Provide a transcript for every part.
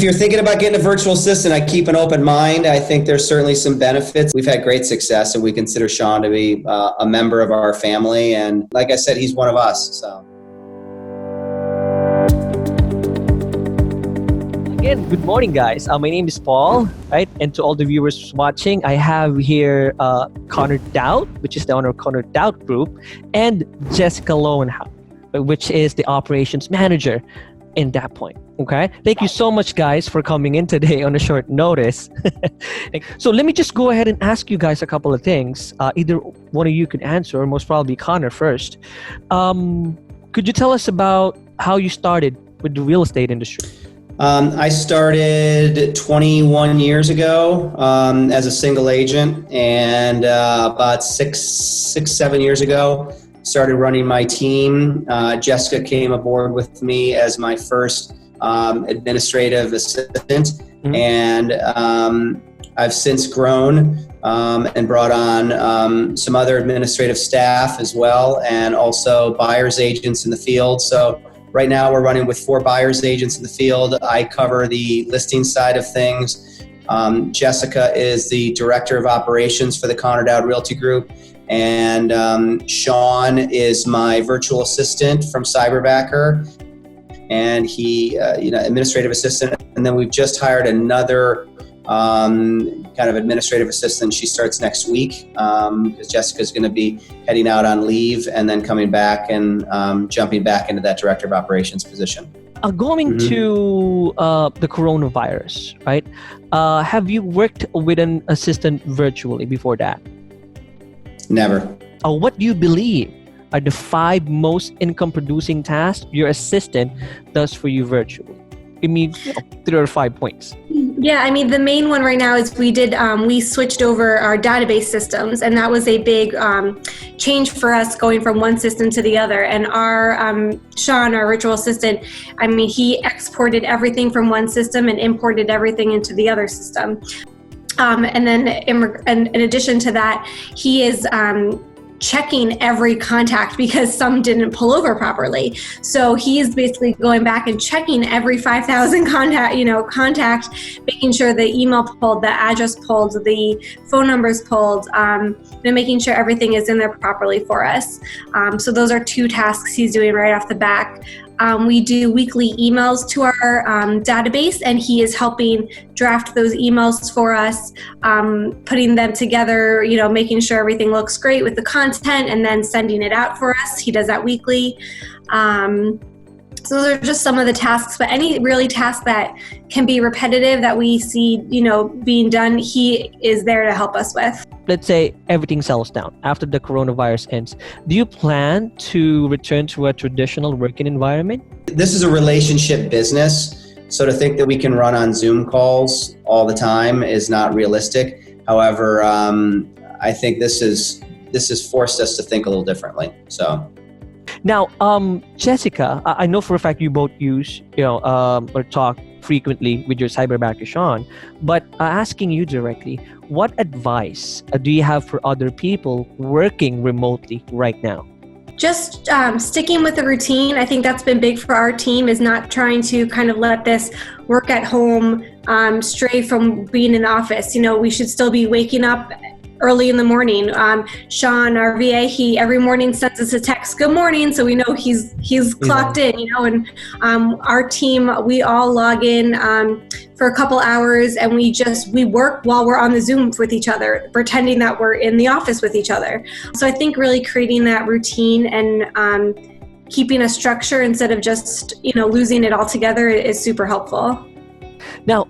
If you're thinking about getting a virtual assistant, I keep an open mind. I think there's certainly some benefits. We've had great success, and we consider Sean to be a member of our family. And like I said, he's one of us. So. Again, good morning, guys. My name is Paul, right? And to all the viewers watching, I have here Connor Dowd, which is the owner of Connor Dowd Group, and Jessica Lowenhaupt, which is the operations manager in that point. Okay, thank you so much, guys, for coming in today on a short notice. So let me just go ahead and ask you guys a couple of things. Either one of you could answer, or most probably Connor first. Could you tell us about how you started with the real estate industry? I started 21 years ago as a single agent, and about six, 7 years ago, started running my team. Jessica came aboard with me as my first administrative assistant, and I've since grown and brought on some other administrative staff as well, and also buyer's agents in the field. So right now we're running with 4 buyer's agents in the field. I cover the listing side of things. Jessica is the director of operations for the Connor Dowd Realty Group, and Sean is my virtual assistant from Cyberbacker, and he, administrative assistant. And then we've just hired another kind of administrative assistant. She starts next week because Jessica's going to be heading out on leave and then coming back and jumping back into that director of operations position. Going to the coronavirus, right? Have you worked with an assistant virtually before that? Never. What do you believe are the 5 most income-producing tasks your assistant does for you virtually? Give me 3 or 5 points. Yeah, I mean, the main one right now is we switched over our database systems, and that was a big change for us going from one system to the other. And our Sean, our virtual assistant, I mean, he exported everything from one system and imported everything into the other system. And then in addition to that, he is checking every contact because some didn't pull over properly. So he's basically going back and checking every 5,000 contact, making sure the email pulled, the address pulled, the phone numbers pulled, making sure everything is in there properly for us. So those are 2 tasks he's doing right off the bat. We do weekly emails to our database, and he is helping draft those emails for us, putting them together, making sure everything looks great with the content, and then sending it out for us. He does that weekly. So those are just some of the tasks, but any really task that can be repetitive that we see, being done, he is there to help us with. Let's say everything settles down after the coronavirus ends. Do you plan to return to a traditional working environment? This is a relationship business, so to think that we can run on Zoom calls all the time is not realistic. However, I think this has forced us to think a little differently. So. Now, Jessica, I know for a fact you both use, or talk frequently with your Cyberbacker, Sean, but asking you directly, what advice do you have for other people working remotely right now? Just sticking with the routine. I think that's been big for our team, is not trying to kind of let this work at home stray from being in the office. We should still be waking up early in the morning. Sean, our VA, he every morning sends us a text, "Good morning," so we know he's clocked in. And our team, we all log in for a couple hours, and we work while we're on the Zoom with each other, pretending that we're in the office with each other. So I think really creating that routine and keeping a structure instead of just losing it all together is super helpful. Now,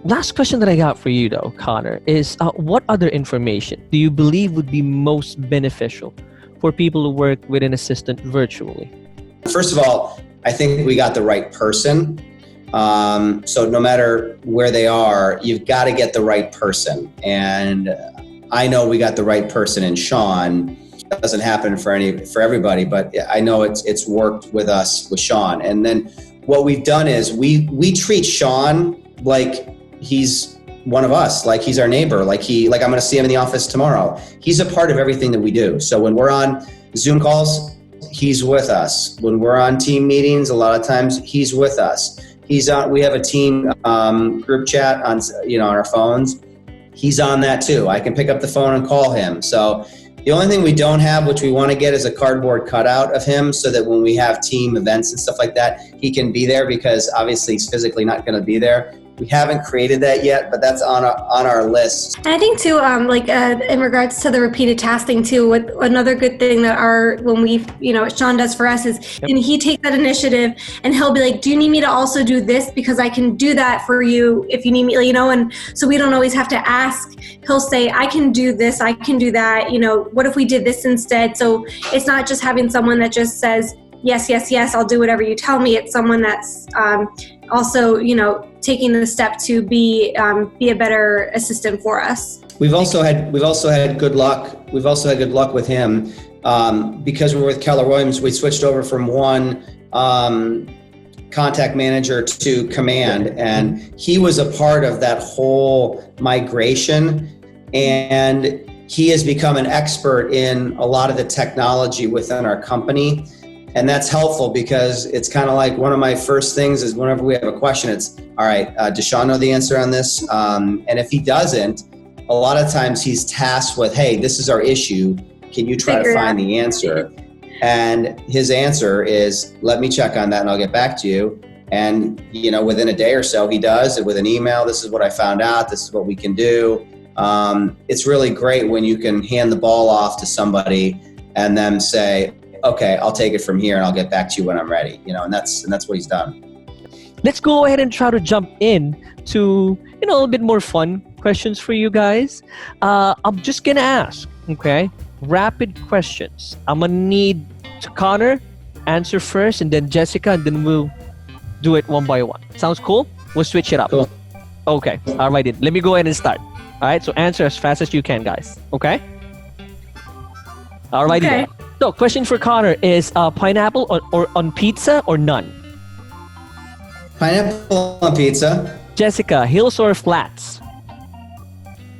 last question that I got for you though, Connor, is what other information do you believe would be most beneficial for people who work with an assistant virtually? First of all, I think we got the right person. So no matter where they are, you've got to get the right person. And I know we got the right person in Sean. It doesn't happen for everybody, but I know it's worked with us with Sean. And then what we've done is we treat Sean like he's one of us, like he's our neighbor, like I'm going to see him in the office tomorrow. He's a part of everything that we do. So when we're on Zoom calls, he's with us. When we're on team meetings, a lot of times he's with us. He's on. We have a team group chat on on our phones. He's on that too. I can pick up the phone and call him. So the only thing we don't have, which we want to get, is a cardboard cutout of him so that when we have team events and stuff like that, he can be there, because obviously he's physically not going to be there. We haven't created that yet, but that's on our list. And I think too, in regards to the repeated tasking too, another good thing that Sean does for us is, and he takes that initiative and he'll be like, do you need me to also do this? Because I can do that for you if you need me, and so we don't always have to ask. He'll say, I can do this, I can do that, what if we did this instead? So it's not just having someone that just says, yes, yes, yes, I'll do whatever you tell me. It's someone that's also, taking the step to be a better assistant for us. We've also had good luck. We've also had good luck with him because we're with Keller Williams. We switched over from one contact manager to command, and he was a part of that whole migration, and he has become an expert in a lot of the technology within our company. And that's helpful, because it's kind of like one of my first things is whenever we have a question, it's, all right, does Sean know the answer on this? And if he doesn't, a lot of times he's tasked with, hey, this is our issue. Can you try to find the answer? And his answer is, let me check on that and I'll get back to you. And, within a day or so, he does it with an email. This is what I found out. This is what we can do. It's really great when you can hand the ball off to somebody and then say, okay, I'll take it from here and I'll get back to you when I'm ready, and that's what he's done. Let's go ahead and try to jump in to, a little bit more fun questions for you guys. I'm just going to ask, okay, rapid questions. I'm going to need Connor answer first, and then Jessica, and then we'll do it one by one. Sounds cool? We'll switch it up. Cool. Okay, all right then. Let me go ahead and start. All right, so answer as fast as you can, guys. Okay? All right. Okay. So, question for Connor is pineapple on pizza or none? Pineapple on pizza. Jessica, hills or flats?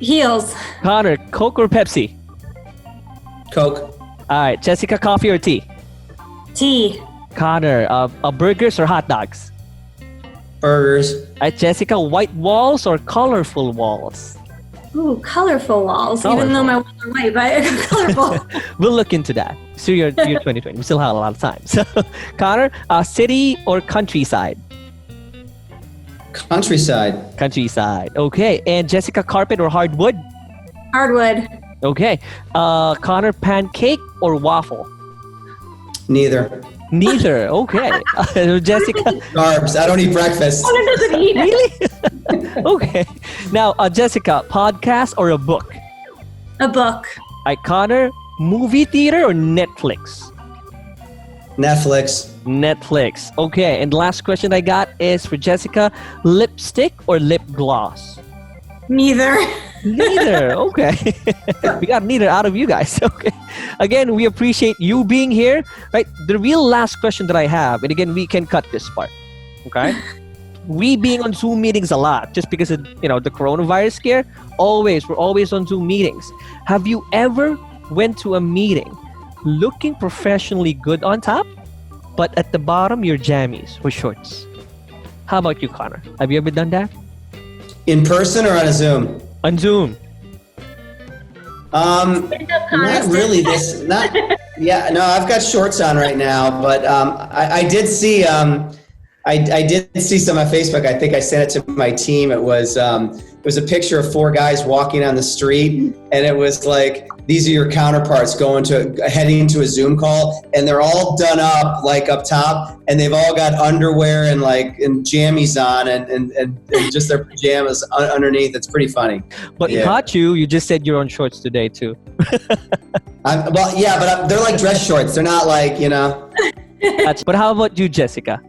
Heels. Connor, Coke or Pepsi? Coke. All right. Jessica, coffee or tea? Tea. Connor, burgers or hot dogs? Burgers. All right. Jessica, white walls or colorful walls? Ooh, colorful walls. Even though my walls are white, but colorful. We'll look into that. So you're 2020. We still have a lot of time. So, Connor, city or countryside? Countryside. Countryside. Okay. And Jessica, carpet or hardwood? Hardwood. Okay. Connor, pancake or waffle? Neither. Neither. Okay. Jessica. Carbs. I don't eat breakfast. Connor doesn't eat. Really? Okay. Now, Jessica, podcast or a book? A book. Connor, movie theater or Netflix? Netflix. Netflix. Okay. And the last question I got is for Jessica, lipstick or lip gloss? Neither. Neither. Okay. We got neither out of you guys. Okay. Again, we appreciate you being here. Right. The real last question that I have, and again, we can cut this part. Okay. We being on Zoom meetings a lot, just because of the coronavirus scare. We're always on Zoom meetings. Have you ever went to a meeting looking professionally good on top, but at the bottom your jammies or shorts? How about you, Connor? Have you ever done that? In person or on a Zoom? On Zoom. Not really. Yeah, no, I've got shorts on right now, but I did see I did see some on Facebook. I think I sent it to my team. It was a picture of 4 guys walking on the street, and it was like, these are your counterparts heading to a Zoom call, and they're all done up like up top, and they've all got underwear and jammies on and just their pajamas underneath. It's pretty funny. But yeah. Caught you just said you're on shorts today too. They're like dress shorts. They're not But how about you, Jessica?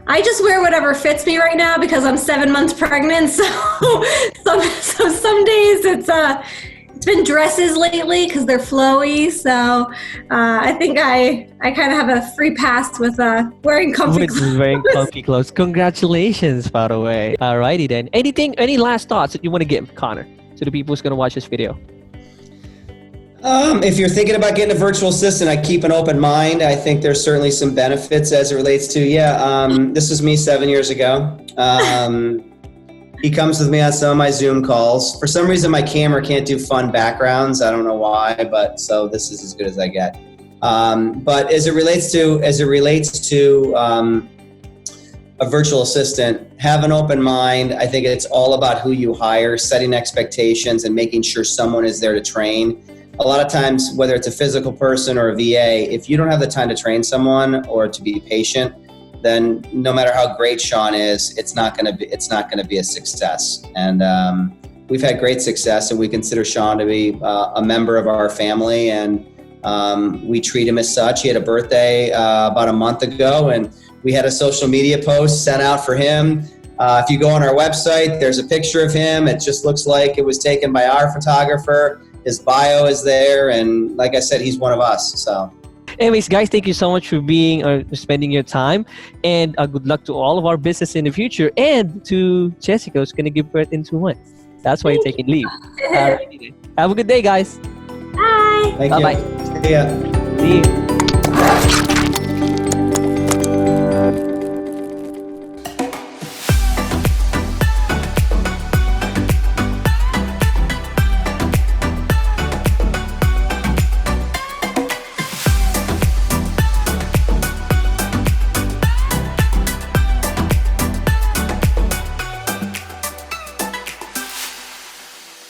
I just wear whatever fits me right now because I'm 7 months pregnant. So some days it's been dresses lately because they're flowy. So I think I kind of have a free pass with wearing comfy clothes. Wearing comfy clothes. Congratulations, by the way. Alrighty then. Any last thoughts that you want to give, Connor, to the people who's going to watch this video? If you're thinking about getting a virtual assistant, I keep an open mind. I think there's certainly some benefits as it relates to, this was me 7 years ago. He comes with me on some of my Zoom calls. For some reason, my camera can't do fun backgrounds. I don't know why, but so this is as good as I get. But as it relates to a virtual assistant, have an open mind. I think it's all about who you hire, setting expectations, and making sure someone is there to train. A lot of times, whether it's a physical person or a VA, if you don't have the time to train someone or to be patient, then no matter how great Sean is, it's not going to be a success. And we've had great success, and we consider Sean to be a member of our family, and we treat him as such. He had a birthday about a month ago, and we had a social media post sent out for him. If you go on our website, there's a picture of him. It just looks like it was taken by our photographer. His bio is there, and like I said, he's one of us. So. Anyways, guys, thank you so much for spending your time, and good luck to all of our business in the future, and to Jessica, who's going to give birth in 2 months. That's why you're taking leave. Have a good day, guys. Bye. Thank Bye-bye. you. See ya. See you.